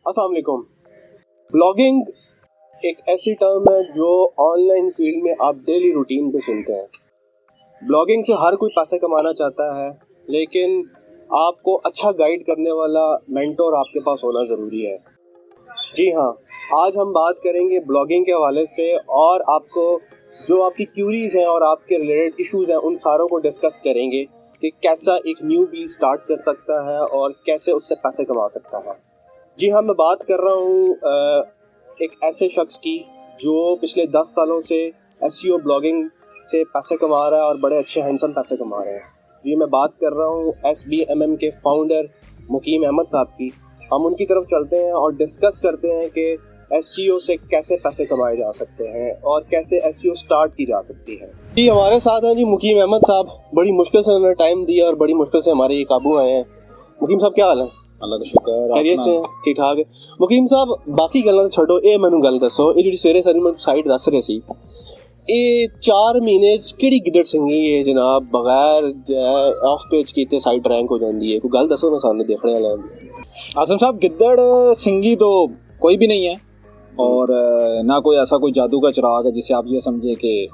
अस्सलाम वालेकुम। ब्लॉगिंग एक ऐसी टर्म है जो ऑनलाइन फील्ड में आप डेली रूटीन पे सुनते हैं। ब्लॉगिंग से हर कोई पैसे कमाना चाहता है, लेकिन आपको अच्छा गाइड करने वाला मेंटोर आपके पास होना ज़रूरी है। जी हाँ, आज हम बात करेंगे ब्लॉगिंग के हवाले से और आपको जो आपकी क्यूरीज़ हैं और आपके रिलेटेड इश्यूज़ हैं उन सारों को डिस्कस करेंगे कि कैसा एक न्यू बी स्टार्ट कर सकता है और कैसे उससे पैसे कमा सकता है। जी हाँ, मैं बात कर रहा हूँ एक ऐसे शख्स की जो पिछले 10 सालों से एसईओ ब्लॉगिंग से पैसे कमा रहा है और बड़े अच्छे हैंडसम पैसे कमा रहे हैं। जी, मैं बात कर रहा हूँ SBMM के फाउंडर मुकीम अहमद साहब की। हम उनकी तरफ चलते हैं और डिस्कस करते हैं कि एसईओ से कैसे पैसे कमाए जा सकते हैं और कैसे एसईओ स्टार्ट की जा सकती है। जी, हमारे साथ हैं जी मुकीम अहमद साहब। बड़ी मुश्किल से उन्होंने टाइम दिया और बड़ी मुश्किल से हमारे ये काबू आए हैं। मुकीम साहब, क्या हाल है? अल्लाह का शुक्र, खैरियत से ठीक ठाक है। मुकीम साहब, बाकी गल्लां छोड़ो, ये मैनू गल दसो, ये जी सवेरे सारी मैं साइट दस रहे सी, ये 4 महीने किहड़ी गिदड़ सिंगी है जनाब, बगैर ऑफ पेज कीते साइट रैंक हो जाती है? कोई गल दसो ना सामने देखने वाले। आसम साहब, गिद्दड़ सिंगी तो कोई भी नहीं है और ना कोई ऐसा कोई जादू का चिराग है जिसे आप ये समझे कि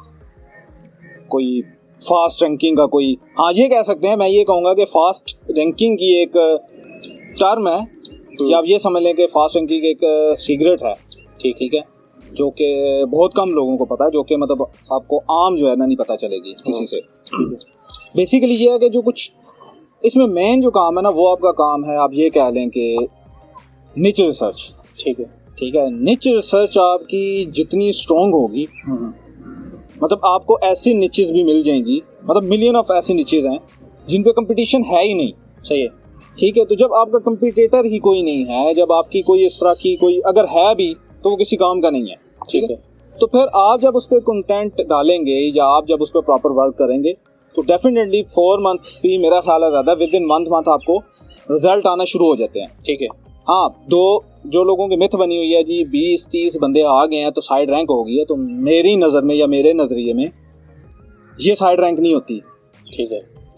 कोई फास्ट रैंकिंग का कोई, हाँ ये कह सकते हैं, मैं ये कहूँगा कि फास्ट रैंकिंग की एक टर्म है या आप ये समझ लें कि फास्ट रैंकिंग एक सीक्रेट है। ठीक है, जो कि बहुत कम लोगों को पता है, जो कि मतलब आपको आम जो है ना नहीं पता चलेगी किसी से। बेसिकली ये है कि जो कुछ इसमें मेन जो काम है ना, वो आपका काम है, आप ये कह लें कि निच रिसर्च। ठीक है, निच रिसर्च आपकी जितनी स्ट्रॉन्ग होगी, मतलब आपको ऐसी निचेस भी मिल जाएंगी, मतलब मिलियन ऑफ ऐसी निचेस हैं जिन पे कंपटीशन है ही नहीं। सही है। ठीक है, तो जब आपका कंपटीटर ही कोई नहीं है, जब आपकी कोई इस तरह की कोई अगर है भी तो वो किसी काम का नहीं है। ठीक है, तो फिर आप जब उस पर कंटेंट डालेंगे या आप जब उस पर प्रॉपर वर्क करेंगे तो डेफिनेटली 4 मंथ भी मेरा ख्याल है ज़्यादा, विद इन मंथ आपको रिजल्ट आना शुरू हो जाते हैं। ठीक है। हाँ, जो लोगों की मिथ बनी हुई है जी 20-30 बंदे आ गए हैं तो साइड रैंक हो गई है, तो मेरी नज़र में या मेरे नज़रिए में ये साइड रैंक नहीं होती।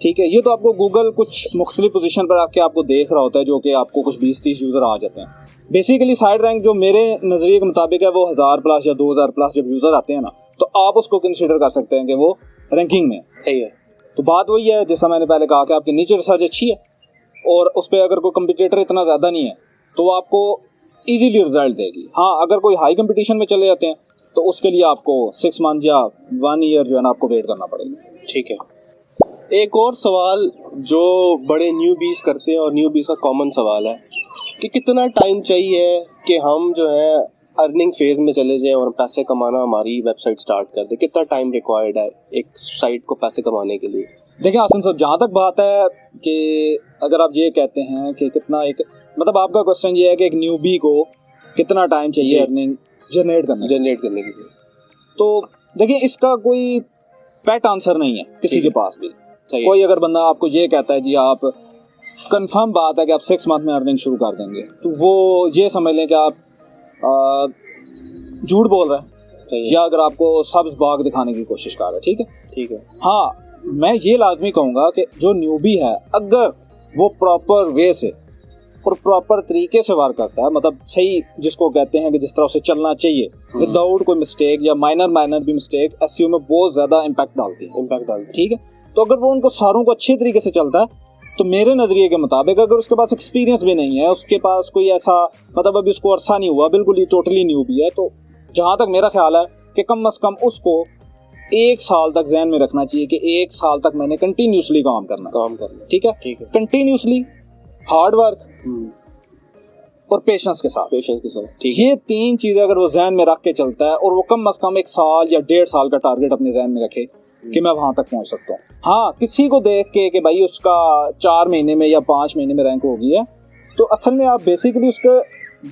ठीक है, ये तो आपको गूगल कुछ मुख्तलिफ पोजीशन पर आके आपको देख रहा होता है, जो कि आपको कुछ 20-30 यूज़र आ जाते हैं। बेसिकली साइड रैंक जो मेरे नज़रिए के मुताबिक है वो 1000 प्लस या 2000 प्लस जब यूज़र आते हैं ना, तो आप उसको कंसिडर कर सकते हैं कि वो रैंकिंग में। सही है। तो बात वही है जैसा मैंने पहले कहा कि आपकी नीचे रिसर्च अच्छी है और उस पर अगर कोई कंपटीटर इतना ज़्यादा नहीं है तो वो आपको ईजीली रिजल्ट देगी। हाँ, अगर कोई हाई कंपटीशन में चले जाते हैं तो उसके लिए आपको 6 मंथ या 1 ईयर जो है ना आपको वेट करना पड़ेगा। ठीक है। एक और सवाल जो बड़े न्यूबीज करते हैं और न्यूबीज का कॉमन सवाल है कि कितना टाइम चाहिए कि हम जो है अर्निंग फेज़ में चले जाएं और पैसे कमाना हमारी वेबसाइट स्टार्ट कर दें? कितना टाइम रिक्वायर्ड है एक साइट को पैसे कमाने के लिए? देखिए आसिम साहब, जहाँ तक बात है कि अगर आप ये कहते हैं कि कितना एक, मतलब आपका क्वेश्चन ये है कि एक न्यूबी को कितना टाइम चाहिए अर्निंग जनरेट करने के लिए, तो देखिए इसका कोई पैट आंसर नहीं है किसी के पास भी। कोई अगर बंदा आपको ये कहता है जी आप कंफर्म बात है कि आप 6 मंथ में अर्निंग शुरू कर देंगे, तो वो ये समझ लें कि आप झूठ बोल रहे हैं या अगर आपको सब्ज बाग दिखाने की कोशिश कर रहे हैं। ठीक है। हाँ, मैं ये लाजमी कहूँगा कि जो न्यूबी है अगर वो प्रॉपर वे से और प्रॉपर तरीके से वर्क करता है, मतलब सही जिसको कहते हैं कि जिस तरह से चलना चाहिए विदाउट कोई मिस्टेक या माइनर भी मिस्टेक एसईओ में बहुत ज़्यादा इम्पैक्ट डालती है। ठीक है, तो अगर वो उनको सारों को अच्छे तरीके से चलता है तो मेरे नज़रिए के मुताबिक अगर उसके पास एक्सपीरियंस भी नहीं है, उसके पास कोई ऐसा मतलब अभी उसको अरसा नहीं हुआ, बिल्कुल ही टोटली न्यू भी है, तो जहाँ तक मेरा ख्याल है कि कम अज़ कम उसको 1 साल तक ज़हन में रखना चाहिए कि 1 साल तक मैंने कंटिन्यूसली काम करना। ठीक है, कंटिन्यूसली हार्ड वर्क और पेशेंस के साथ। ये 3 चीज़ें अगर वो जहन में रख के चलता है और वो कम अज़ कम 1 साल या 1.5 साल का टारगेट अपने जहन में रखे कि मैं वहाँ तक पहुँच सकता हूँ। हाँ, किसी को देख के कि भाई उसका 4 महीने में या 5 महीने में रैंक हो गई है, तो असल में आप बेसिकली उसके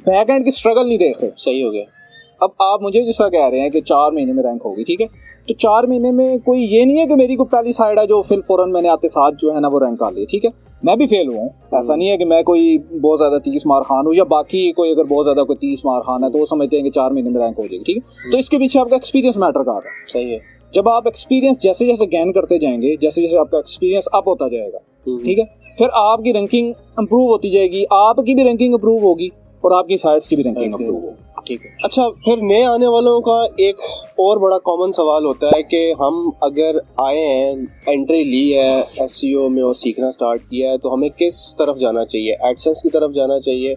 बैक एंड की स्ट्रगल नहीं देख रहे। सही हो गया। अब आप मुझे जैसा कह रहे हैं कि 4 महीने में रैंक होगी, ठीक है, तो 4 महीने में कोई ये नहीं है कि मेरी कोई पहली साइड है जो फिर फ़ौरन मैंने आते साथ जो है ना वो रैंक आ ली। ठीक है, मैं भी फेल हुआ हूँ, ऐसा नहीं है कि मैं कोई बहुत ज़्यादा 30 मार खान हूँ या बाकी कोई अगर बहुत ज़्यादा कोई 30 मार खान है तो वो समझते हैं कि 4 महीने में रैंक हो जाएगी। ठीक है, तो इसके पीछे आपका एक्सपीरियंस मैटर कर रहा है। सही है। जब आप एक्सपीरियंस जैसे जैसे गेन करते जाएंगे, जैसे जैसे आपका एक्सपीरियंस अप होता जाएगा, ठीक है, फिर आपकी रैंकिंग इंप्रूव होती जाएगी, आपकी भी रैंकिंग इंप्रूव होगी, और आपकी साइट्स की भी रैंकिंग अप्रूव हो। ठीक है। अच्छा, फिर नए आने वालों का एक और बड़ा कॉमन सवाल होता है कि हम अगर आए हैं, एंट्री ली है एसईओ में और सीखना स्टार्ट किया है, तो हमें किस तरफ जाना चाहिए? एडसेंस की तरफ जाना चाहिए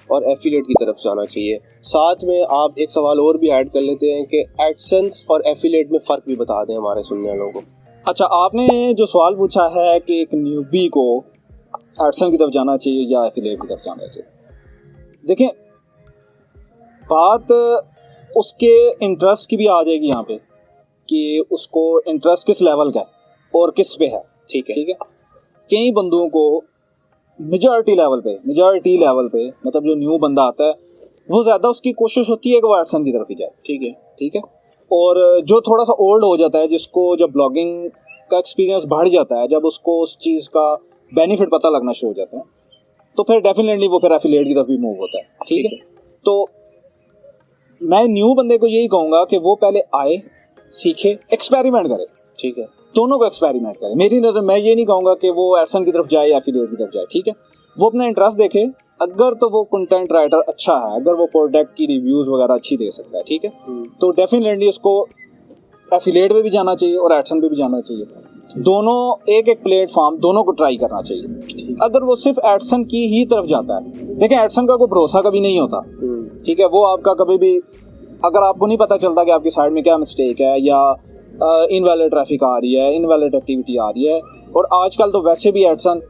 और एफिलिएट की तरफ जाना चाहिए? साथ में आप एक सवाल और भी ऐड कर लेते हैं कि एडसेंस और एफिलिएट में फ़र्क भी बता दें हमारे सुनने वालों को। अच्छा, आपने जो सवाल पूछा है कि एक न्यूबी को एडसेंस की तरफ जाना चाहिए या एफिलिएट की तरफ जाना चाहिए, देखिए बात उसके इंटरेस्ट की भी आ जाएगी यहाँ पे कि उसको इंटरेस्ट किस लेवल का है और किस पे है। ठीक है। कई बंदों को मेजॉरिटी लेवल पे मतलब जो न्यू बंदा आता है वो ज़्यादा उसकी कोशिश होती है कि वो एडसेंस की तरफ ही जाए। ठीक है। और जो थोड़ा सा ओल्ड हो जाता है, जिसको जब ब्लॉगिंग का एक्सपीरियंस बढ़ जाता है, जब उसको उस चीज़ का बेनिफिट पता लगना शुरू हो जाता है, तो फिर डेफिनेटली वो फिर एफिलिएट की तरफ भी मूव होता है। ठीक है। तो मैं न्यू बंदे को यही कहूँगा कि वो पहले आए, सीखे, एक्सपेरिमेंट करे। ठीक है। दोनों को एक्सपेरिमेंट करे। मेरी नज़र, मैं ये नहीं कहूँगा कि वो एडसेंस की तरफ जाए या एफिलिएट की तरफ जाए। ठीक है। वो अपना इंटरेस्ट देखे, अगर तो वो कंटेंट राइटर अच्छा है, अगर वो प्रोडक्ट की रिव्यूज़ वगैरह अच्छी दे सकता है, ठीक है, तो डेफिनेटली उसको एफिलिएट में भी जाना चाहिए और एडसेंस में भी जाना चाहिए। दोनों एक प्लेटफॉर्म, दोनों को ट्राई करना चाहिए। अगर वो सिर्फ एडसेंस की ही तरफ जाता है, देखें एडसेंस का कोई भरोसा कभी नहीं होता। ठीक है। वो आपका कभी भी, अगर आपको नहीं पता चलता कि आपकी साइड में क्या मिस्टेक है या इनवैलिड ट्रैफिक आ रही है, इनवैलिड एक्टिविटी आ रही है, और आजकल तो वैसे भी AdSense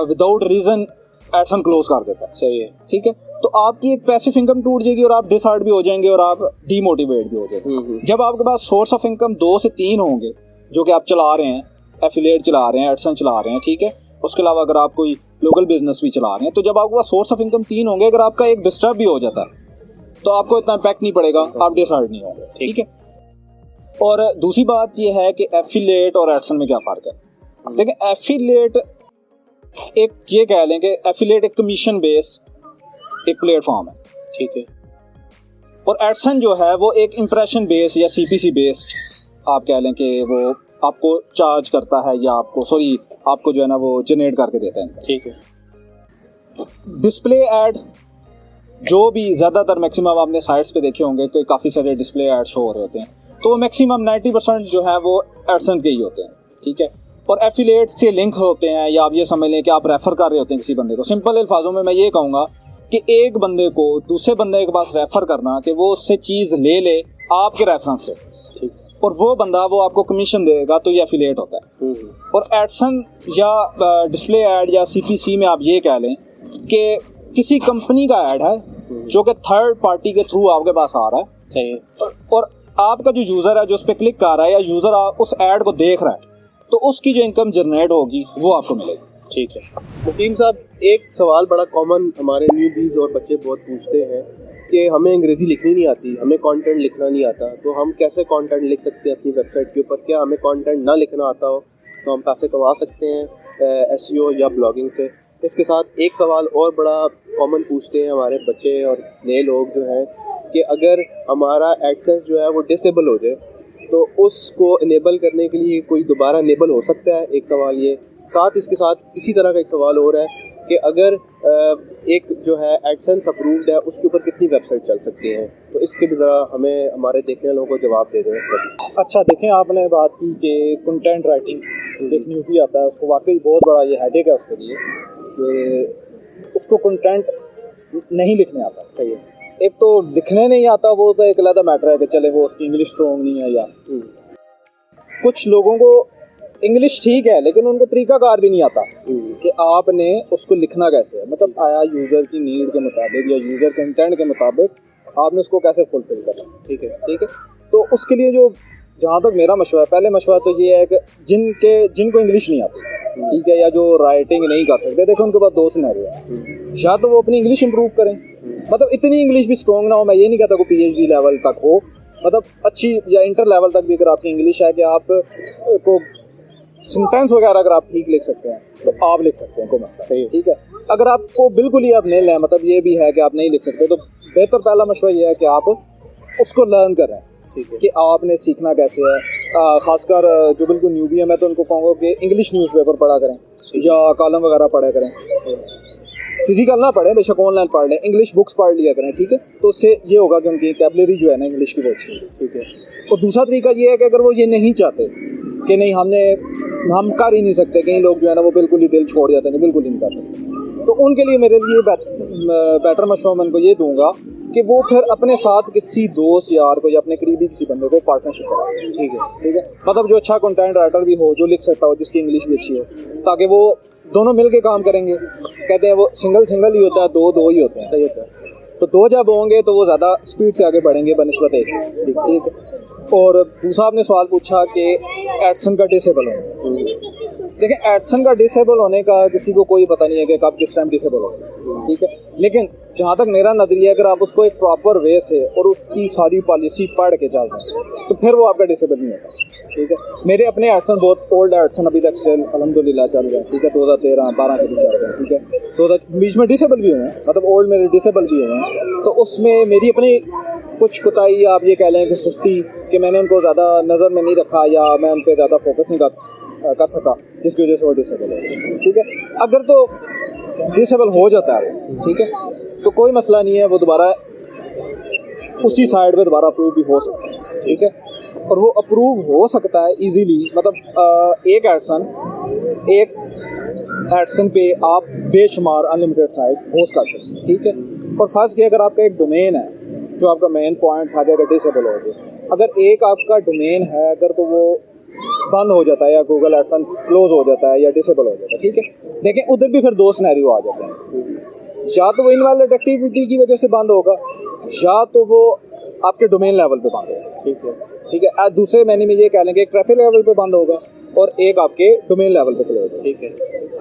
without reason AdSense close कर देता है। सही है। ठीक है। तो आपकी एक पैसिव इनकम टूट जाएगी और आप डिसहार्ट भी हो जाएंगे और आप डीमोटिवेट भी हो जाएंगे। जब आपके पास सोर्स ऑफ इनकम 2 से 3 होंगे जो कि आप चला रहे हैं, एफिलिएट चला रहे हैं, एडसेंस चला रहे हैं, ठीक है, उसके अलावा अगर आप कोई लोकल बिजनेस भी चला रहे हैं, तो जब आपके पास सोर्स ऑफ इनकम 3 होंगे, अगर आपका एक डिस्टर्ब भी हो जाता है तो आपको इतना इम्पैक्ट नहीं पड़ेगा, आप डिसहार्ट नहीं होंगे। ठीक है। और दूसरी बात यह है कि एफिलिएट और एडसेंस में क्या फ़र्क है। देखिए एफिलिएट एक, ये कह लें कि एफिलिएट एक कमीशन बेस्ड एक प्लेटफॉर्म है। ठीक है। और एडसेंस जो है वो एक इंप्रेशन बेस्ड या सीपीसी बेस्ड आप कह लें कि वो आपको चार्ज करता है या आपको जो है ना वो जनरेट करके देता है। ठीक है। डिस्प्ले ऐड जो भी ज़्यादातर मैक्सिमम आपने साइट्स पे देखे होंगे कि काफ़ी सारे डिस्प्ले ऐड शो हो रहे होते हैं, तो मैक्सिमम 90% जो है वो एडसेंस के ही होते हैं। ठीक है। और एफिलिएट से लिंक होते हैं, या आप ये समझ लें कि आप रेफ़र कर रहे होते हैं किसी बंदे को। सिंपल अल्फाजों में मैं ये कहूँगा कि एक बंदे को दूसरे बंदे के पास रेफ़र करना कि वो उससे चीज़ ले आपके रेफरेंस से, ठीक, और वो बंदा वो आपको कमीशन देगा, तो ये एफिलिएट होता है। और एडसेंस या डिस्प्ले ऐड या सीपीसी में आप ये कह लें कि किसी कंपनी का ऐड है जो कि थर्ड पार्टी के थ्रू आपके पास आ रहा है। सही है। और आपका जो यूज़र है जो उस पर क्लिक कर रहा है या यूज़र उस ऐड को देख रहा है, तो उसकी जो इनकम जनरेट होगी वो आपको मिलेगी। ठीक है। मुकीम साहब, एक सवाल बड़ा कॉमन हमारे न्यूबीज़ और बच्चे बहुत पूछते हैं कि हमें अंग्रेज़ी लिखनी नहीं आती, हमें कंटेंट लिखना नहीं आता, तो हम कैसे कंटेंट लिख सकते हैं अपनी वेबसाइट के ऊपर? क्या हमें कंटेंट ना लिखना आता हो तो हम पैसे कमा सकते हैं एसईओ या ब्लॉगिंग से? इसके साथ एक सवाल और बड़ा कॉमन पूछते हैं हमारे बच्चे और नए लोग जो हैं कि अगर हमारा एडसेंस जो है वो डिसेबल हो जाए तो उसको इनेबल करने के लिए कोई दोबारा इनेबल हो सकता है? एक सवाल ये। साथ इसके साथ इसी तरह का एक सवाल और है कि अगर एक जो है एडसेंस अप्रूव्ड है उसके ऊपर कितनी वेबसाइट चल सकती हैं? तो इसके भी ज़रा हमें हमारे देखने वालों को जवाब दे दें इसका। अच्छा, देखें आपने बात की कि कंटेंट राइटिंग एक न्यूबी आता है उसको वाकई बहुत बड़ा ये हेडेक है उसके लिए कि उसको कंटेंट नहीं लिखने आता। सही है। एक तो लिखने नहीं आता, वो तो एक अलग मैटर है कि चले वो उसकी इंग्लिश स्ट्रॉन्ग नहीं है, या कुछ लोगों को इंग्लिश ठीक है लेकिन उनको तरीकाकार भी नहीं आता कि आपने उसको लिखना कैसे है, मतलब आया यूज़र की नीड के मुताबिक या यूज़र कंटेंट के मुताबिक आपने उसको कैसे फुलफिल करना। ठीक है। तो उसके लिए जो जहाँ तक मेरा मशवरा है, पहले मशवरा तो ये है कि जिनको इंग्लिश नहीं आती, ठीक है, या जो राइटिंग नहीं कर सकते, देखो उनके पास 2 सिनेरियो है। या तो वो अपनी इंग्लिश इंप्रूव करें, मतलब इतनी इंग्लिश भी स्ट्रॉन्ग ना हो, मैं ये नहीं कहता को PhD लेवल तक हो, मतलब अच्छी या इंटर लेवल तक भी अगर आपकी इंग्लिश है कि आप को सेंटेंस वगैरह अगर आप ठीक लिख सकते हैं तो आप लिख सकते हैं, कोई मसला नहीं। ठीक है। अगर आपको बिल्कुल ही आप नहीं लें, मतलब ये भी है कि आप नहीं लिख सकते, तो बेहतर पहला मशवरा ये है कि आप उसको लर्न करें। ठीक है। कि आपने सीखना कैसे है। ख़ासकर जो बिल्कुल न्यूबी है, मैं तो उनको कहूँगा कि इंग्लिश न्यूज़पेपर पढ़ा करें या कॉलम वगैरह पढ़ा करें। फिजिकल ना पढ़ें, बेशक ऑनलाइन पढ़ लें, इंग्लिश बुक्स पढ़ लिया करें, ठीक है। तो उससे ये होगा कि उनकी कैबलरी जो है ना इंग्लिश की वो अच्छी है, ठीक है। और दूसरा तरीका ये है कि अगर वो ये नहीं चाहते कि नहीं हम कर ही नहीं सकते, कई लोग जो है ना वो बिल्कुल ही दिल छोड़ जाते हैं, बिल्कुल ही नहीं कर सकते, तो उनके लिए मेरे लिए बेटर मशवरा मैं उनको ये दूंगा कि वो फिर अपने साथ किसी दोस्त यार को या अपने करीबी किसी बंदे को पार्टनरशिप कराए, ठीक है, ठीक है। मतलब जो अच्छा कंटेंट राइटर भी हो, जो लिख सकता हो, जिसकी इंग्लिश भी अच्छी हो, ताकि वो दोनों मिल के काम करेंगे। कहते हैं वो सिंगल ही होता है, दो ही होते हैं, सही होता है। तो दो जब होंगे तो वो ज़्यादा स्पीड से आगे बढ़ेंगे बनिस्बत एक, ठीक है। और दूसरा आपने सवाल पूछा कि एडसन का डिसेबल होना। देखिए एडसन का डिसेबल होने का किसी को कोई पता नहीं है कि कब किस टाइम डिसेबल हो, ठीक है। लेकिन जहाँ तक मेरा नज़रिया, अगर आप उसको एक प्रॉपर वे से और उसकी सारी पॉलिसी पढ़ के चलते हैं तो फिर वो आपका डिसेबल नहीं होता, ठीक है। मेरे अपने एडसन बहुत ओल्ड एडसन अभी तक सेल अल्हम्दुलिल्लाह चल रहा है, ठीक है। 2013-12 के भी चल रहे हैं, ठीक है। 2000 बीच में डिसेबल भी हुए हैं, मतलब ओल्ड मेरे डिसेबल भी हुए हैं, तो उसमें मेरी अपनी कुछ कोताही आप ये कह लें कि सुस्ती, कि मैंने उनको ज़्यादा नज़र में नहीं रखा या मैं उन पर ज़्यादा फोकस नहीं कर सका, जिसकी वजह से वो डिसेबल है, ठीक है। अगर तो डिसेबल हो जाता है, ठीक है, तो कोई मसला नहीं है, वो दोबारा उसी साइड पे दोबारा अप्रूव भी हो सकता है, ठीक है। और वो अप्रूव हो सकता है इजीली, मतलब एक एडसन पे आप बेशुमार अनलिमिटेड साइट होस्ट कर सकते हैं, ठीक है। और फर्स्ट कि अगर आपका एक डोमेन है, जो आपका मेन पॉइंट था कि अगर डिसेबल हो गया, अगर एक आपका डोमेन है अगर तो वो बंद हो जाता है या गूगल एडसन क्लोज हो जाता है या डिसेबल हो जाता है, ठीक है। देखें उधर भी फिर दो सिनेरियो आ जाते हैं, या तो वो इनवैलिड एक्टिविटी की वजह से बंद होगा या तो वो आपके डोमेन लेवल पे बंद होगा, ठीक है, ठीक है। दूसरे मैंने में ये कह लेंगे एक ट्रैफिक लेवल पे बंद होगा और एक आपके डोमेन लेवल पे क्लोज होगा, ठीक है।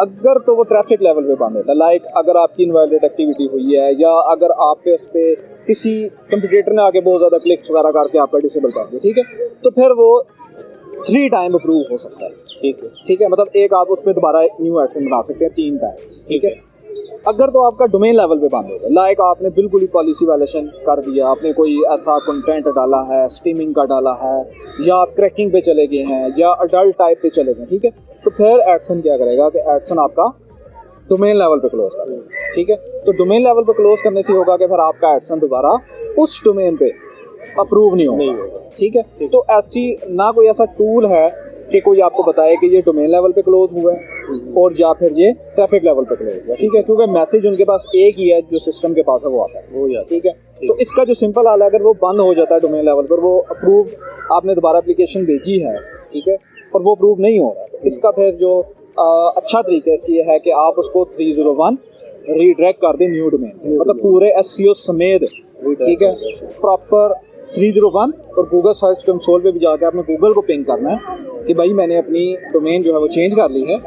अगर तो वो ट्रैफिक लेवल पे बंद होता है, लाइक अगर आपकी इनवैलिड एक्टिविटी हुई है या अगर आपके उस पर किसी कंप्यूटर ने आके बहुत ज़्यादा क्लिक्स वगैरह करके आपका डिसेबल कर दिया, ठीक है, तो फिर वो 3 टाइम अप्रूव हो सकता है, ठीक है, ठीक है। मतलब एक आप उसमें दोबारा न्यू एडसन बना सकते हैं 3 टाइम, ठीक है। अगर तो आपका डोमेन लेवल पे बंद होगा, लाइक आपने बिल्कुल ही पॉलिसी वायलेशन कर दिया, आपने कोई ऐसा कंटेंट डाला है, स्ट्रीमिंग का डाला है, या आप क्रैकिंग पे चले गए हैं या अडल्ट टाइप पे चले गए, ठीक है, तो फिर एडसन क्या करेगा कि एडसन आपका डोमेन लेवल पे क्लोज कर देगा, ठीक है। तो डोमेन लेवल पे क्लोज करने से होगा कि फिर आपका एडसन दोबारा उस डोमेन पे अप्रूव नहीं होगा, ठीक है। तो ऐसी ना कोई ऐसा टूल है कि कोई आपको बताए कि ये डोमेन लेवल पे क्लोज हुआ है और या फिर ये ट्रैफिक लेवल पे क्लोज हुआ है, ठीक है, क्योंकि मैसेज उनके पास एक ही है जो सिस्टम के पास है वो आता है, वो या ठीक है। तो इसका जो सिंपल हाल है, अगर वो बंद हो जाता है डोमेन लेवल पर, वो अप्रूव आपने दोबारा एप्लीकेशन भेजी है, ठीक है, और वो अप्रूव नहीं हो रहा है, तो इसका फिर जो अच्छा तरीके से ये है कि आप उसको 301 रीडायरेक्ट कर दें न्यू डोमेन, मतलब पूरे SEO समेत, ठीक है, प्रॉपर 301। और गूगल सर्च कंसोल पे भी जाकर आपने गूगल को पिंग करना है कि भाई मैंने अपनी डोमेन जो है वो चेंज कर ली है,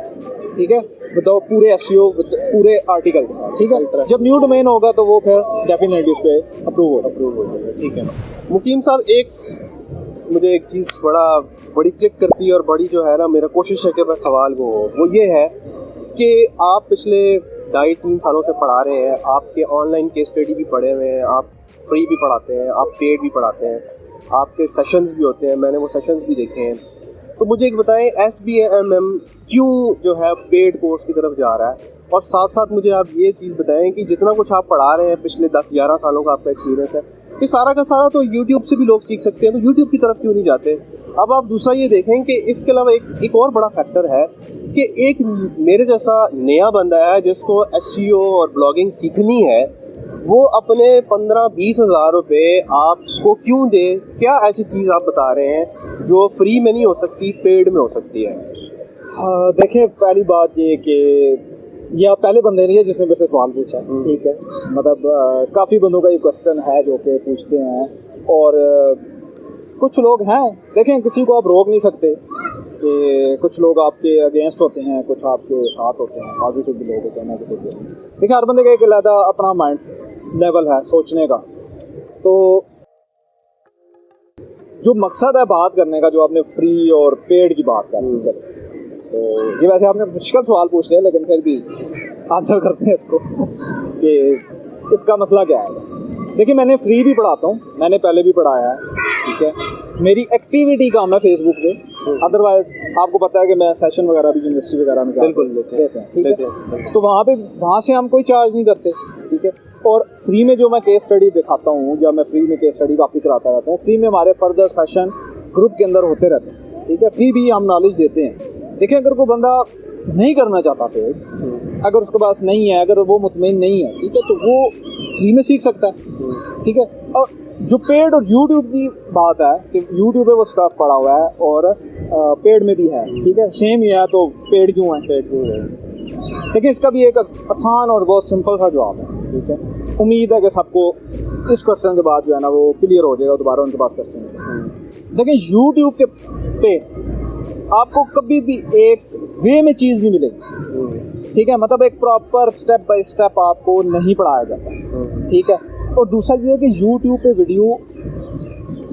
ठीक है, विदाउट पूरे SEO पूरे आर्टिकल के साथ, ठीक है। जब न्यू डोमेन होगा तो वो फिर डेफिनेटली उस पर अप्रूव होगा, ठीक है। मुकीम साहब, मुझे एक चीज़ बड़ी क्लिक करती है और बड़ी जो है ना, मेरा कोशिश है कि मैं सवाल वो ये है कि आप पिछले 2.5-3 सालों से पढ़ा रहे हैं, आपके ऑनलाइन केस स्टडी भी पढ़े हुए हैं, आप फ्री भी पढ़ाते हैं, आप पेड भी पढ़ाते हैं, आपके सेशंस भी होते हैं, मैंने वो सेशंस भी देखे हैं। तो मुझे एक बताएं, SBAMM क्यों जो है पेड कोर्स की तरफ जा रहा है, और साथ साथ मुझे आप ये चीज़ बताएं कि जितना कुछ आप पढ़ा रहे हैं, पिछले 10-11 सालों का आपका एक्सपीरियंस है, ये सारा का सारा तो यूट्यूब से भी लोग सीख सकते हैं, तो यूट्यूब की तरफ क्यों नहीं जाते। अब आप दूसरा ये देखें कि इसके अलावा एक और बड़ा फैक्टर है कि एक मेरे जैसा नया बंदा है जिसको SEO और ब्लॉगिंग सीखनी है, वो अपने 15-20 हज़ार रुपये आपको क्यों दे। क्या ऐसी चीज़ आप बता रहे हैं जो फ्री में नहीं हो सकती, पेड में हो सकती है? हाँ, देखिए पहली बात ये कि ये आप पहले बंदे नहीं है जिसने मेरे से सवाल पूछा, ठीक है, मतलब काफ़ी बंदों का ये क्वेश्चन है जो कि पूछते हैं, और कुछ लोग हैं, देखें किसी को आप रोक नहीं सकते कि कुछ लोग आपके अगेंस्ट होते हैं, कुछ आपके साथ होते हैं, पॉजिटिव भी लोग होते हैं, नेगेटिव भी। देखिए हर बंदे का एक अलग अपना माइंड लेवल है सोचने का, तो जो मकसद है बात करने का, जो आपने फ्री और पेड की बात कर दी, चलो तो ये वैसे आपने मुश्किल सवाल पूछ लिया, लेकिन फिर भी आंसर करते हैं इसको कि इसका मसला क्या है। देखिए मैंने फ्री भी पढ़ाता हूँ, मैंने पहले भी पढ़ाया है, ठीक है, मेरी एक्टिविटी कम है फेसबुक पे, अदरवाइज आपको पता है कि मैं सेशन वगैरह भी यूनिवर्सिटी वगैरह में बिल्कुल लेते हैं, ठीक है। तो वहाँ से हम कोई चार्ज नहीं करते, ठीक है। और फ्री में जो मैं केस स्टडी दिखाता हूँ, जब मैं फ्री में केस स्टडी काफ़ी कराता रहता हूँ, फ्री में हमारे फर्दर सेशन ग्रुप के अंदर होते रहते हैं, ठीक है। फ्री भी हम नॉलेज देते हैं। देखिए, अगर कोई बंदा नहीं करना चाहता पेड, अगर उसके पास नहीं है, अगर वो मुतमईन नहीं है, ठीक है, तो वो फ्री में सीख सकता है, ठीक है। और जो पेड और यूट्यूब की बात है कि यूट्यूब पे वो स्टॉक पड़ा हुआ है और पेड में भी है, ठीक है, सेम ही है, तो पेड क्यों है? देखिए, इसका भी एक आसान और बहुत सिंपल सा जवाब है, ठीक है। उम्मीद है कि सबको इस क्वेश्चन के बाद जो है ना वो क्लियर हो जाएगा, दोबारा उनके पास क्वेश्चन है। देखिए, यूट्यूब के पे आपको कभी भी एक वे में चीज़ नहीं मिलेगी, ठीक है। मतलब एक प्रॉपर स्टेप बाय स्टेप आपको नहीं पढ़ाया जाता, ठीक है। और दूसरा ये है कि यूट्यूब पे वीडियो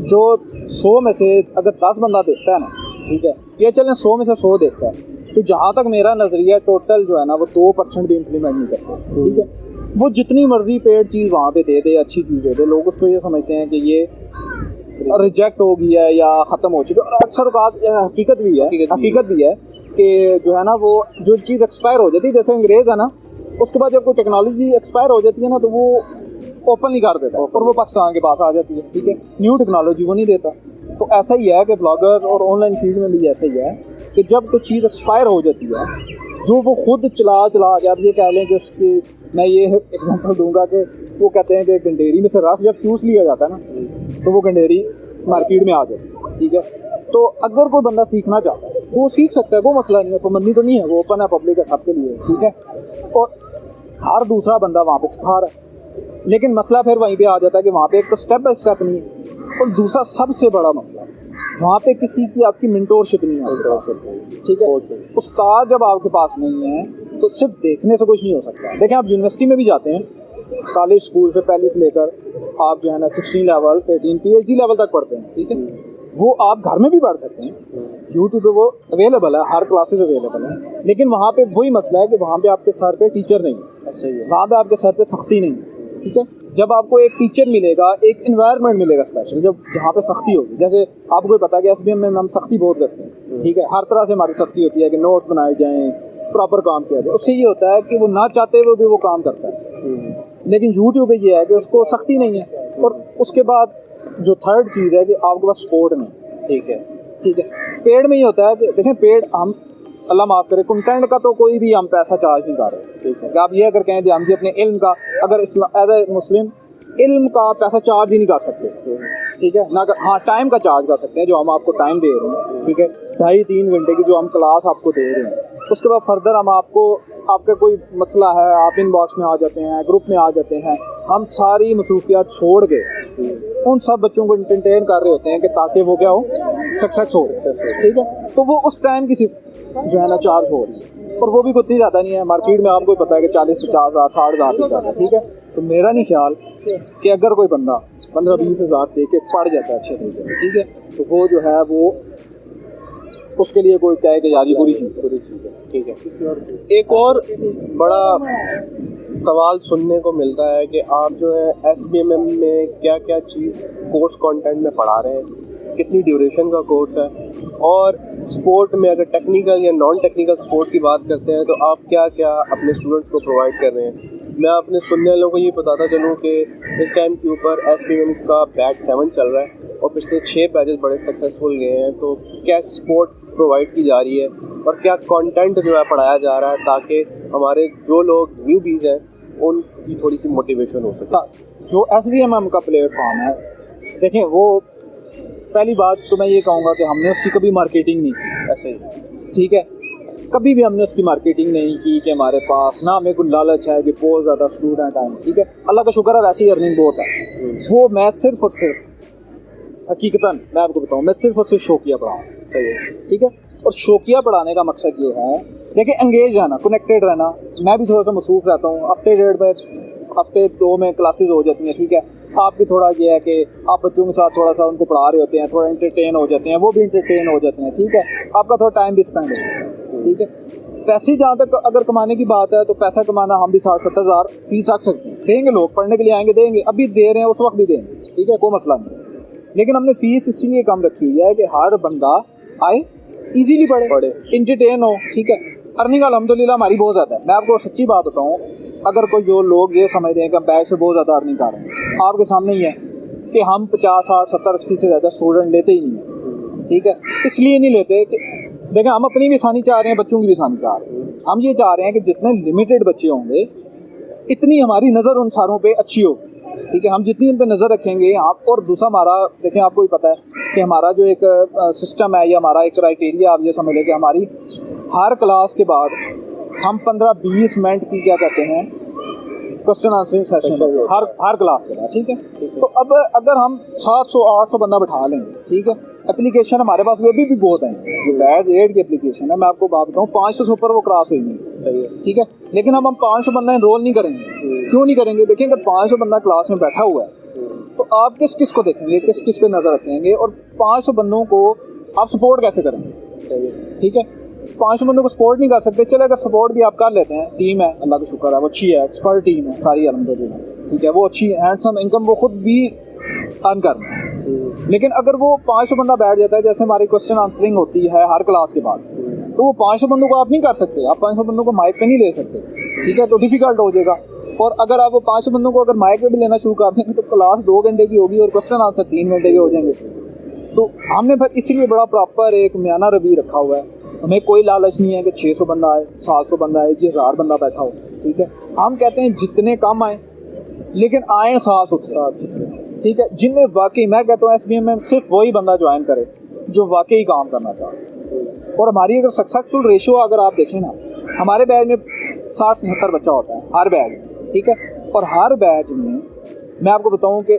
जो 100 में से अगर 10 बंदा देखता है ना, ठीक है, ये चलें 100 में से 100 देखता है, तो जहाँ तक मेरा नज़रिया टोटल जो है ना वो 2% भी इम्प्लीमेंट नहीं करते, ठीक है। वो जितनी मर्जी पेड चीज़ वहाँ पे दे दे, अच्छी चीज़ दे दे, लोग उसको ये समझते हैं कि ये रिजेक्ट हो गई है या ख़त्म हो चुकी है। और अक्सर बात हकीकत भी है कि जो है ना वो जो चीज़ एक्सपायर हो जाती है, जैसे अंग्रेज़ है ना, उसके बाद जब कोई टेक्नोलॉजी एक्सपायर हो जाती है ना तो वो ओपन नहीं कर देता और वो पाकिस्तान के पास आ जाती है, ठीक है। न्यू टेक्नोलॉजी वो नहीं देता। तो ऐसा ही है कि ब्लॉगर और ऑनलाइन फील्ड में भी ऐसा ही है कि जब कोई चीज़ एक्सपायर हो जाती है, जो वो खुद चला आप ये कह लें कि उसकी, मैं ये एग्जांपल दूंगा कि वो कहते हैं कि गंडेरी में से रस जब चूस लिया जाता है ना तो वो गंडेरी मार्केट में आ जाती है, ठीक है। तो अगर कोई बंदा सीखना चाहता है तो वो सीख सकता है, वो मसला नहीं है, पाबंदी तो नहीं है, वो ओपन है, पब्लिक है, सबके लिए, ठीक है। और हर दूसरा बंदा वहाँ पे सिखा रहा है, लेकिन मसला फिर वहीं पे आ जाता है कि वहाँ पे एक तो स्टेप बाय स्टेप नहीं है, और दूसरा सबसे बड़ा मसला वहाँ पे किसी की आपकी मेंटोरशिप नहीं है, ठीक है। उस्ताद जब आपके पास नहीं है तो सिर्फ देखने से कुछ नहीं हो सकता। देखें, आप यूनिवर्सिटी में भी जाते हैं, कॉलेज स्कूल से पहले से लेकर आप जो है ना 16 लेवल 18 PhD लेवल तक पढ़ते हैं, ठीक है। वो आप घर में भी पढ़ सकते हैं, यूट्यूब पे वो अवेलेबल है, हर क्लासेस अवेलेबल है, लेकिन वहाँ पे वही मसला है कि वहाँ पे आपके सर पे टीचर नहीं है, सही है, वहाँ पे आपके सर पे सख्ती नहीं है, ठीक है। जब आपको एक टीचर मिलेगा, एक इन्वायरमेंट मिलेगा स्पेशल, जब जहाँ पे सख्ती होगी, जैसे आपको पता है कि SBM में हम सख्ती बहुत करते हैं, ठीक है, हर तरह से हमारी सख्ती होती है कि नोट्स बनाए जाएँ, प्रॉपर काम किया जाए। उससे ये होता है कि वो ना चाहते हुए भी वो काम करता है, लेकिन यूट्यूब पे ये है कि उसको सख्ती नहीं है। और उसके बाद जो थर्ड चीज़ है कि आपके पास सपोर्ट नहीं, ठीक है। पेड में ही होता है कि देखें, पेड हम अल्लाह माफ़ करे, कंटेंट का तो कोई भी हम पैसा चार्ज नहीं कर रहे, ठीक है। आप ये अगर कहें कि हम जी अपने इल्म का, अगर एज ए मुस्लिम इल्म का पैसा चार्ज ही नहीं कर सकते, ठीक है ना। हाँ, टाइम का चार्ज कर सकते हैं, जो हम आपको टाइम दे रहे हैं, ठीक है, 2.5-3 घंटे की जो हम क्लास आपको दे रहे हैं। उसके बाद फर्दर हम आपको, आपका कोई मसला है, आप इनबॉक्स में आ जाते हैं, ग्रुप में आ जाते हैं, हम सारी मसरूफियात छोड़ के उन सब बच्चों को एंटरटेन कर रहे होते हैं कि ताकि वो क्या हो, सक्सेस हो, ठीक है। तो वो उस टाइम की सिर्फ जो है ना चार्ज हो रही है, और वो भी कुछ नहीं ज़्यादा नहीं है। मार्केट में आपको पता है कि 40-50 हज़ार 60 हज़ार की चार्ज है, ठीक है। तो मेरा नहीं ख्याल कि अगर कोई बंदा 15-20 हज़ार दे के पढ़ जाता है अच्छे से, ठीक है, तो वो जो है वो उसके लिए कोई कहे कि यार ये बुरी चीज़ है, ठीक है। एक और बड़ा सवाल सुनने को मिलता है कि आप जो है SBMM में क्या क्या चीज़ कोर्स कंटेंट में पढ़ा रहे हैं, कितनी ड्यूरेशन का कोर्स है, और स्पोर्ट में अगर टेक्निकल या नॉन टेक्निकल स्पोर्ट की बात करते हैं तो आप क्या क्या अपने स्टूडेंट्स को प्रोवाइड कर रहे हैं। मैं अपने सुनने वालों को ये बताता चलूँ कि इस टाइम के ऊपर SBMM का बैच 7 चल रहा है और पिछले 6 बैचेस बड़े सक्सेसफुल गए हैं। तो क्या स्पोर्ट प्रोवाइड की जा रही है और क्या कंटेंट जो है पढ़ाया जा रहा है ताकि हमारे जो लोग न्यूबीज़ हैं उनकी थोड़ी सी मोटिवेशन हो सके। जो SBMM का प्लेटफॉर्म है, देखें, वो पहली बात तो मैं ये कहूँगा कि हमने उसकी कभी मार्केटिंग नहीं की, ऐसे ही, ठीक है। कभी भी हमने उसकी मार्केटिंग नहीं की कि हमारे पास ना हमें कोई लालच है कि बहुत ज़्यादा स्टूडेंट आए, ठीक है। अल्लाह का शुक्र है, वैसे ही अर्निंग बहुत है। वो मैं सिर्फ और सिर्फ हकीकतन मैं आपको बताऊँ, मैं सिर्फ और सिर्फ शौकिया पढ़ाऊँ, ठीक है। और शौकिया पढ़ाने का मकसद ये है, देखिए, एंगेज रहना, कनेक्टेड रहना। मैं भी थोड़ा सा मसरूफ़ रहता हूँ, हफ्ते 2 में क्लासेस हो जाती हैं, ठीक है। आपकी थोड़ा ये है कि आप बच्चों के साथ थोड़ा सा उनको पढ़ा रहे होते हैं, थोड़ा एंटरटेन हो जाते हैं, वो भी एंटरटेन हो जाते हैं, ठीक है। आपका थोड़ा टाइम भी स्पेंड हो जाता है, ठीक है। पैसे जहाँ तक अगर कमाने की बात है तो पैसा कमाना हम भी 60-70 हज़ार फीस रख सकते हैं, देंगे लोग, पढ़ने के लिए आएंगे, देंगे, अभी दे रहे हैं, उस वक्त भी देंगे, ठीक है, कोई मसला नहीं। लेकिन हमने फ़ीस इसीलिए कम रखी हुई है कि हर बंदा आए, इजीली पढ़े, इंटरटेन हो, ठीक है। अर्निंग अल्हम्दुलिल्लाह हमारी बहुत ज़्यादा है। मैं आपको सच्ची बात बताऊँ, अगर कोई जो लोग ये समझते हैं कि हम बैग से बहुत ज़्यादा अर्निंग कर रहे हैं, आपके सामने ही है कि हम 50, 60, 70, 80 से ज़्यादा स्टूडेंट लेते ही नहीं हैं, ठीक है। इसलिए नहीं लेते कि देखें, हम अपनी भी आसानी चाह रहे हैं, बच्चों की भी आसानी चाह रहे हैं। हम ये चाह रहे हैं कि जितने लिमिटेड बच्चे होंगे इतनी हमारी नज़र उन सारों पे अच्छी हो, ठीक है। हम जितनी उन पे नज़र रखेंगे आप, और दूसरा हमारा देखें, आपको भी पता है कि हमारा जो एक सिस्टम है या हमारा एक क्राइटेरिया, आप ये समझ लें कि हमारी हर क्लास के बाद हम 15-20 मिनट की क्या कहते हैं क्वेश्चन आंसरिंग सेशन हर क्लास के बाद, ठीक है। तो अब अगर हम 700-800 बंदा बैठा लेंगे, ठीक है। एप्लीकेशन हमारे पास वे भी बहुत हैं, जो बैच 8 की एप्लीकेशन है, मैं आपको बात बताऊँ 500 से ऊपर वो क्रॉस हुई नहीं, सही है, ठीक है। लेकिन अब हम 500 बंदा इनरोल नहीं करेंगे, क्यों नहीं करेंगे? देखिए, अगर 500 बंदा क्लास में बैठा हुआ है तो आप किस किस को देखेंगे, किस किस पे नज़र रखेंगे, और 500 बंदों को आप सपोर्ट कैसे करेंगे, ठीक है। 500 बंदों को सपोर्ट नहीं कर सकते, चले अगर सपोर्ट भी आप कर लेते हैं, टीम है, अल्लाह का शुक्र है, वो अच्छी है, एक्सपर्ट टीम है सारी अल्हम्दुलिल्लाह, ठीक है, वो अच्छी हैंडसम इनकम वो खुद भी अर्न कर रहे हैं। लेकिन अगर वो 500 बंदा बैठ जाता है, जैसे हमारी क्वेश्चन आंसरिंग होती है हर क्लास के बाद, तो वो 500 बंदों को आप नहीं कर सकते, आप 500 बंदों को माइक पे नहीं ले सकते, ठीक है, तो डिफिकल्ट हो जाएगा। और अगर आप वो 500 बंदों को अगर माइक पे भी लेना शुरू कर देंगे तो क्लास 2 घंटे की होगी और क्वेश्चन आंसर 3 घंटे के हो जाएंगे। तो हमने फिर इसीलिए बड़ा प्रॉपर एक म्याना रवि रखा हुआ है। हमें कोई लालच नहीं है कि 600 बंदा आए, 700 बंदा आए, 1000 बंदा बैठा हो, ठीक है। हम कहते हैं जितने कम आए लेकिन आए साफ सुथरे, ठीक है। जिनमें वाकई, मैं कहता हूँ SBM में सिर्फ वही बंदा ज्वाइन करे जो वाकई काम करना चाहे। और हमारी अगर सक्सेसफुल रेशियो अगर आप देखें ना, हमारे बैच में 60 से 70 बच्चा होता है हर बैच में, ठीक है। और हर बैच में मैं आपको बताऊँ कि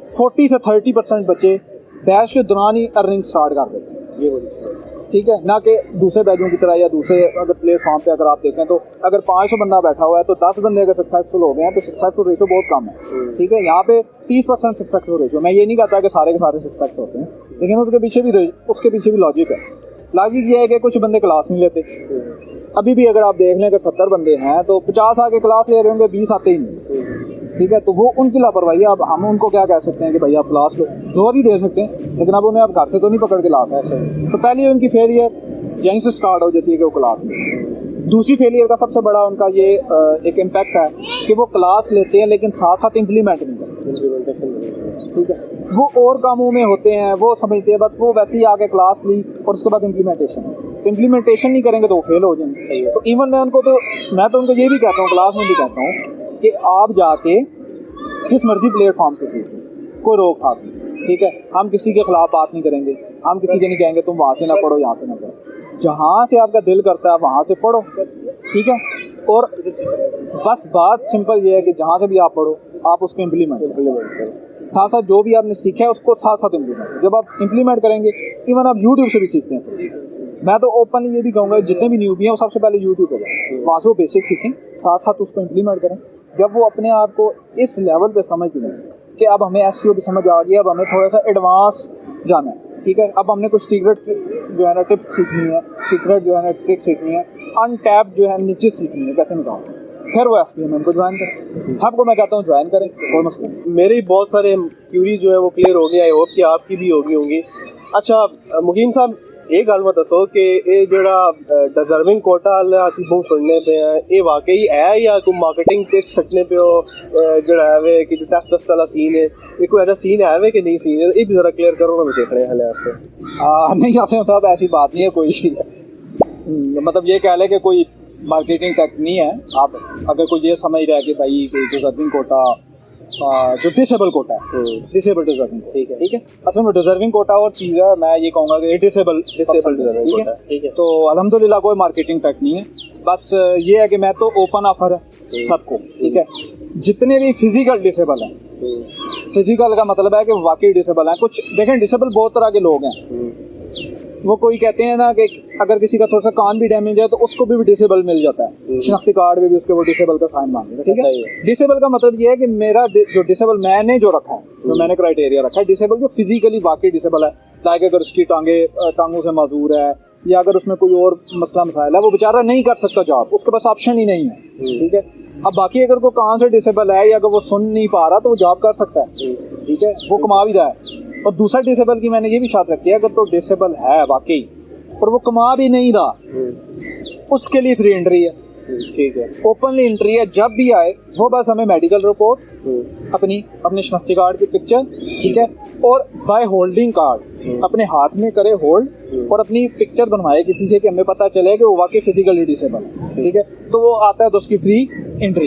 40 से 30% बच्चे बैच के दौरान ही अर्निंग स्टार्ट कर देते हैं, ये वजह, ठीक है। ना कि दूसरे बैचों की तरह या दूसरे अगर प्लेटफॉर्म पे अगर आप देखें तो अगर 500 बंदा बैठा हुआ है तो 10 बंदे अगर सक्सेसफुल हो गए हैं तो सक्सेसफुल रेशो बहुत कम है, ठीक है। यहाँ पे 30% सक्सेसफुल रेशो। मैं ये नहीं कहता कि सारे के सारे सक्सेस होते हैं, लेकिन उसके पीछे भी लॉजिक है। लॉजिक ये है कि कुछ बंदे क्लास नहीं लेते। अभी भी अगर आप देख लें कि 70 बंदे हैं तो 50 आके क्लास ले रहे होंगे, 20 आते ही नहीं, ठीक है। तो वो उनकी लापरवाही है। अब हम उनको क्या कह सकते हैं कि भाई आप क्लास लो, जोर ही दे सकते हैं, लेकिन अब उन्हें आप घर से तो नहीं पकड़ के ला सकते। तो पहले उनकी फेलियर यहीं से स्टार्ट हो जाती है कि वो क्लास में। दूसरी फेलियर का सबसे बड़ा उनका ये एक इम्पैक्ट है कि वो क्लास लेते हैं लेकिन साथ साथ इम्प्लीमेंट नहीं करते, ठीक है। वो और कामों में होते हैं, वो समझते हैं बस वो वैसे ही आके क्लास ली और उसके बाद इम्प्लीमेंटेशन नहीं करेंगे तो वो फेल हो जाएंगे। तो इवन मैं तो उनको ये भी कहता हूँ, क्लास में भी कहता हूँ कि आप जाके जिस मर्जी प्लेटफॉर्म से सीखें, कोई रोक थाक नहीं, ठीक है। हम किसी के खिलाफ बात नहीं करेंगे, हम किसी के नहीं कहेंगे तुम वहाँ से ना पढ़ो, यहाँ से ना पढ़ो। जहाँ से आपका दिल करता है वहाँ से पढ़ो, ठीक है। और बस बात सिंपल ये है कि जहाँ से भी आप पढ़ो आप उसको इम्प्लीमेंट करो, साथ साथ जो भी आपने सीखा है उसको साथ साथ इम्प्लीमेंट। जब आप इम्प्लीमेंट करेंगे, इवन आप यूट्यूब से भी सीखते हैं, फिर मैं तो ओपनली ये भी कहूँगा जितने भी न्यूबी हैं वो सबसे पहले यूट्यूब पे जाएं, वहाँ से वो बेसिक सीखें, साथ साथ उसको इम्प्लीमेंट करें। जब वो अपने आप को इस लेवल पे समझ लें कि अब हमें SEO की समझ आ गई, अब हमें थोड़ा सा एडवांस जाना है, ठीक है। अब हमने कुछ सीक्रेट जो है ना टिप्स सीखनी है, सीक्रेट जो है ना ट्रिक सीखनी है, अनटैप जो है नीचे सीखनी है, कैसे निकालना, फिर वो SBM को ज्वाइन करें। सबको मैं कहता हूँ ज्वाइन करें, कोई मसला नहीं। मेरी बहुत सारे क्यूरी जो है वो क्लियर हो गई, आई होप कि आपकी भी होगी। अच्छा मुकीम साहब, ये गल मैं दसो कि ये जो डिजर्विंग कोटा असी बहुत सुनने पे हैं, ये वाकई है या कोई मार्केटिंग पिच सकने पे हो जो है कि टेस्ट वेस्ट वाला सीन है, ये कोई ऐसा सीन है वे कि नहीं सीन है, ये भी ज़रा क्लियर करो ना, मैं देख रहे हैं हाले नहीं आसिम साहब, ऐसी बात नहीं है कोई मतलब ये कह लें कि कोई मार्केटिंग टेक नहीं है। आप अगर कोई ये समझ रहा है कि भाई डिजर्विंग कोटा जो डिसेबल कोटा है, डिसेबल डिजर्विंग, ठीक है। असल में डिजर्विंग कोटा और चीज़ है, मैं ये कहूँगा कि डिसेबल डिजर्विंग कोटा, ठीक है। तो अल्हम्दुलिल्लाह कोई मार्केटिंग टेक नहीं है, बस ये है कि मैं तो ओपन ऑफर है सबको, ठीक है। जितने भी फिजिकल डिसेबल हैं, फिजिकल का मतलब है कि वाकई डिसेबल हैं। कुछ देखें, डिसेबल बहुत तरह के लोग हैं। वो कोई कहते हैं ना कि अगर किसी का थोड़ा सा कान भी डैमेज है तो उसको भी डिसेबल मिल जाता है, शनाख्ती कार्ड में भी उसके वो डिसेबल का साइन मांगेगा, ठीक है। डिसेबल का मतलब ये है कि मेरा जो डिसेबल मैंने जो रखा है, जो मैंने क्राइटेरिया रखा है, डिसेबल जो फिजिकली वाकई डिसेबल है, लाइक अगर उसकी टांगों से माजूर है या अगर उसमें कोई और मसला मसाइल है, वो बेचारा नहीं कर सकता जॉब, उसके पास ऑप्शन ही नहीं है, ठीक है। अब बाकी अगर कोई कान से डिसेबल है या अगर वो सुन नहीं पा रहा तो वो जॉब कर सकता है, ठीक है, वो कमा भी रहा है। और दूसरा डिसेबल की मैंने ये भी शर्त रखी है, अगर तो डिसेबल है वाकई और वो कमा भी नहीं रहा, उसके लिए फ्री एंट्री है। ठीक है, ओपनली एंट्री है। जब भी आए वो बस हमें मेडिकल रिपोर्ट, अपने शनाख्ती कार्ड की पिक्चर, ठीक है, और बाय होल्डिंग कार्ड अपने हाथ में करे होल्ड, और अपनी पिक्चर बनवाए किसी से कि हमें पता चले कि वो वाकई फिजिकली डिसेबल है, ठीक है, तो वो आता है तो उसकी फ्री एंट्री।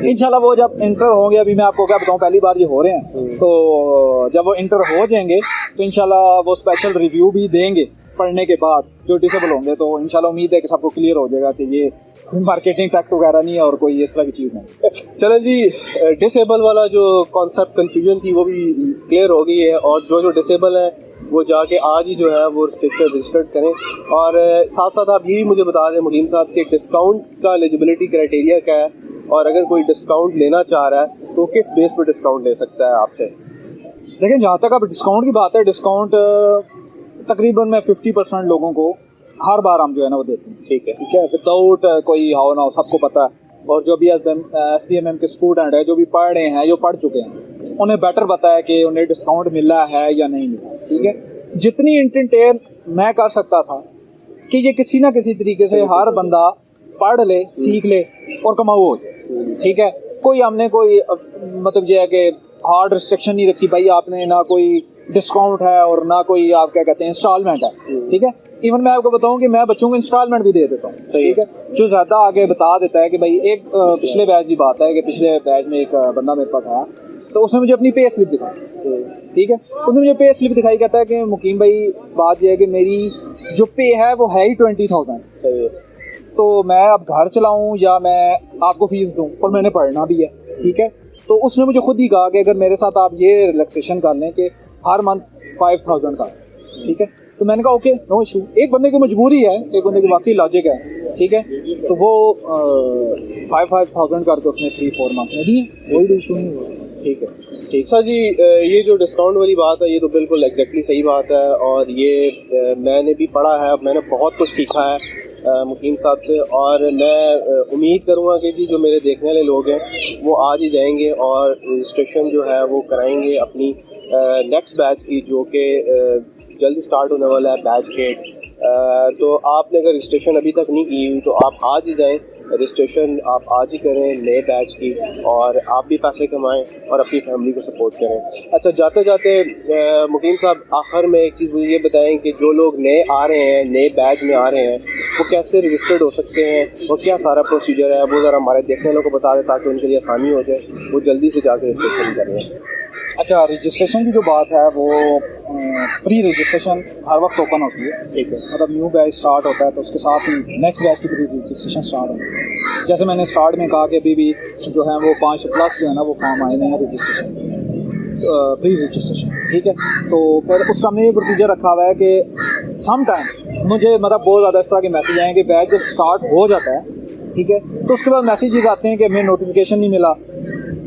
इंशाल्लाह वो जब इंटर होंगे, अभी मैं आपको क्या बताऊँ, पहली बार ये हो रहे हैं, तो जब वो इंटर हो जाएंगे तो इंशाल्लाह वो स्पेशल रिव्यू भी देंगे पढ़ने के बाद, जो डिसेबल होंगे, तो इंशाल्लाह उम्मीद है कि सबको क्लियर हो जाएगा कि ये मार्केटिंग टैक्ट वगैरह नहीं है और कोई इस तरह की चीज़ नहीं। चलें जी, डिसेबल वाला जो कॉन्सेप्ट कन्फ्यूजन थी वो भी क्लियर हो गई है, और जो डिसेबल है वो जाके आज ही जो है वो रजिस्टर्ड करें। और साथ साथ आप ये भी मुझे बता दें मुकीम साहब कि डिस्काउंट का एलिजिबिलिटी क्राइटेरिया क्या है, और अगर कोई डिस्काउंट लेना चाह रहा है तो किस बेस पर डिस्काउंट ले सकता है आपसे। देखिए, जहाँ तक अब डिस्काउंट की बात है, डिस्काउंट तकरीबन मैं 50% लोगों को हर बार हम जो है ना वो देते हैं। ठीक है, ठीक है, विदाउट कोई हाउ ना हो, सबको पता है। और जो भी SBMM के स्टूडेंट है, जो भी पढ़ रहे हैं, जो पढ़ चुके हैं, उन्हें बेटर पता है कि उन्हें डिस्काउंट मिला है या नहीं मिला। ठीक है, जितनी इंटेंटेन मैं कर सकता था कि ये किसी ना किसी तरीके से हर बंदा पढ़ ले, सीख ले और कमाऊ हो जाए। ठीक है, कोई हमने कोई मतलब ये है कि हार्ड रिस्ट्रिक्शन नहीं रखी भाई, आपने ना कोई डिस्काउंट है और ना कोई आप क्या कहते हैं इंस्टॉलमेंट है। ठीक है, इवन मैं आपको बताऊं कि मैं बच्चों को इंस्टॉलमेंट भी दे देता हूँ। ठीक है, जो ज़्यादा आगे बता देता है कि भाई एक पिछले बैच की बात है कि पिछले बैच में एक बंदा मेरे पास आया, तो उसने मुझे अपनी पे स्लिप दिखाई। ठीक है, उसने मुझे पे स्लिप दिखाई, कहता है कि मुकीम भाई बात यह है कि मेरी जो पे है वो है ही 20,000, तो मैं अब घर चलाऊँ या मैं आपको फीस दूँ, और मैंने पढ़ना भी है। ठीक है, तो उसने मुझे खुद ही कहा कि अगर मेरे साथ आप ये रिलैक्सेशन कर लें कि हर मंथ 5,000 का, ठीक है, तो मैंने कहा ओके, नो इशू। एक बंदे की मजबूरी है, एक बंदे की वाकई लॉजिक है। ठीक है, तो वो 5,000 करके उसने 3-4 मंथ में दिए, कोई भी इशू नहीं हुआ। ठीक है, ठीक सर जी, ये जो डिस्काउंट वाली बात है ये तो बिल्कुल एग्जैक्टली सही बात है, और ये मैंने भी पढ़ा है, मैंने बहुत कुछ सीखा है मुकीम साहब से, और मैं उम्मीद करूँगा कि जी जो मेरे देखने वाले लोग हैं वो आज ही जाएंगे और रजिस्ट्रेशन जो है वो कराएंगे अपनी नेक्स्ट बैच की, जो कि जल्दी स्टार्ट होने वाला है, बैच 8। तो आपने अगर रजिस्ट्रेशन अभी तक नहीं की हुई तो आप आज ही जाएं, रजिस्ट्रेशन आप आज ही करें नए बैच की, और आप भी पैसे कमाएं और अपनी फैमिली को सपोर्ट करें। अच्छा, जाते जाते मुकीम साहब आखिर में एक चीज़ मुझे ये बताएं कि जो लोग नए आ रहे हैं, नए बैच में आ रहे हैं, वो कैसे रजिस्टर्ड हो सकते हैं और क्या सारा प्रोसीजर है, वो ज़रा हमारे देखने वालों को बता दें ताकि उनके लिए आसानी हो जाए, वो जल्दी से जाकर रजिस्ट्रेशन करें। अच्छा, रजिस्ट्रेशन की जो बात है वो प्री रजिस्ट्रेशन हर वक्त ओपन होती है। ठीक है, मतलब न्यू बैच स्टार्ट होता है तो उसके साथ ही नेक्स्ट बैच की प्री रजिस्ट्रेशन स्टार्ट होती है। जैसे मैंने स्टार्ट में कहा कि अभी भी जो है वो 5+ जो है ना वो फॉर्म आए हुए हैं रजिस्ट्रेशन, प्री रजिस्ट्रेशन। ठीक है, तो फिर उसका हमने ये प्रोसीजर रखा हुआ है कि सम टाइम मुझे मतलब बहुत ज़्यादा इस तरह के मैसेज आए कि बैच जब स्टार्ट हो जाता है, ठीक है, तो उसके बाद मैसेजेस आते हैं कि हमें नोटिफिकेशन नहीं मिला,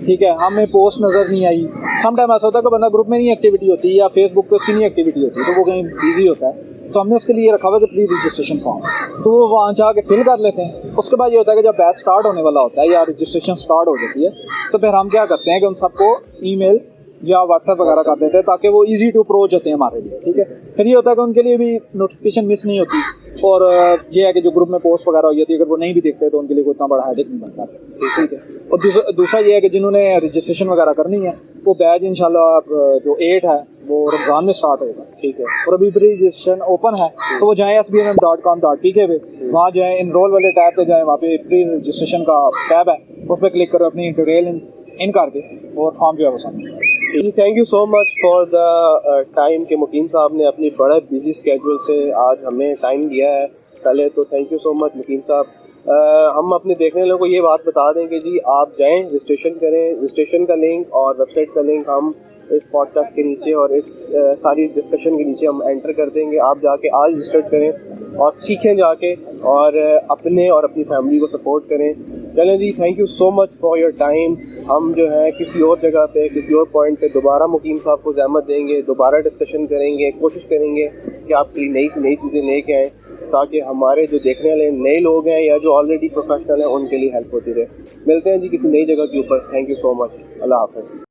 ठीक है, हमें पोस्ट नज़र नहीं आई। सम टाइम ऐसा होता है कि बंदा ग्रुप में नहीं एक्टिविटी होती या फेसबुक पे उसकी नहीं एक्टिविटी होती, तो वो कहीं बिजी होता है, तो हमने उसके लिए रखा हुआ है कि प्री रजिस्ट्रेशन फॉर्म, तो वो वहाँ जाके फिल कर लेते हैं। उसके बाद ये होता है कि जब बैच स्टार्ट होने वाला होता है या रजिस्ट्रेशन स्टार्ट हो जाती है, तो फिर हम क्या करते हैं कि उन सबको ईमेल या व्हाट्सएप वगैरह कर देते हैं ताकि वो इजी टू अप्रोच होते हैं हमारे लिए। ठीक है, फिर ये होता है कि उनके लिए भी नोटिफिकेशन मिस नहीं होती, और ये है कि जो ग्रुप में पोस्ट वगैरह हो जाती है, अगर वो नहीं भी देखते तो उनके लिए कोई इतना बड़ा हेडेक नहीं बनता। ठीक है, और दूसरा ये है कि जिन्होंने रजिस्ट्रेशन वगैरह करनी है वो बैच इंशाल्लाह जो 8 है वो रमज़ान में स्टार्ट होगा। ठीक है, और अभी प्री रजिस्ट्रेशन ओपन है, तो वो जाएँ sbmm.com.pk पे, वहाँ जाएँ इनरोल वाले टैब पे जाएँ, वहाँ पे प्री रजिस्ट्रेशन का टैब है, उस पर क्लिक करो, अपनी डिटेल इन करके और फॉर्म जो है वो सामने। जी, thank you so much for the time के मुकीम साहब ने अपनी बड़ा बिजी स्केड्यूल से आज हमें टाइम दिया है पहले, तो थैंक यू सो मच मुकीम साहब। हम अपने देखने वालों को ये बात बता दें कि जी आप जाएं, रजिस्ट्रेशन करें, रजिस्ट्रेशन का लिंक और वेबसाइट का लिंक हम इस पॉडकास्ट के नीचे और इस सारी डिस्कशन के नीचे हम एंटर कर देंगे। आप जाके आज रजिस्टर करें और सीखें जाके, और अपने और अपनी फैमिली को सपोर्ट करें। चलें जी, thank you so much for your time. हम जो है किसी और जगह पे, किसी और पॉइंट पे दोबारा मुकीम साहब को ज़हमत देंगे, दोबारा डिस्कशन करेंगे, कोशिश करेंगे कि आपकी नई से नई चीज़ें लेके आएँ ताकि हमारे जो देखने वाले नए लोग हैं या जो ऑलरेडी प्रोफेशनल हैं उनके लिए हेल्प होती रहे। मिलते हैं जी किसी नई जगह के ऊपर। थैंक यू सो मच, अल्लाह हाफ़िज़।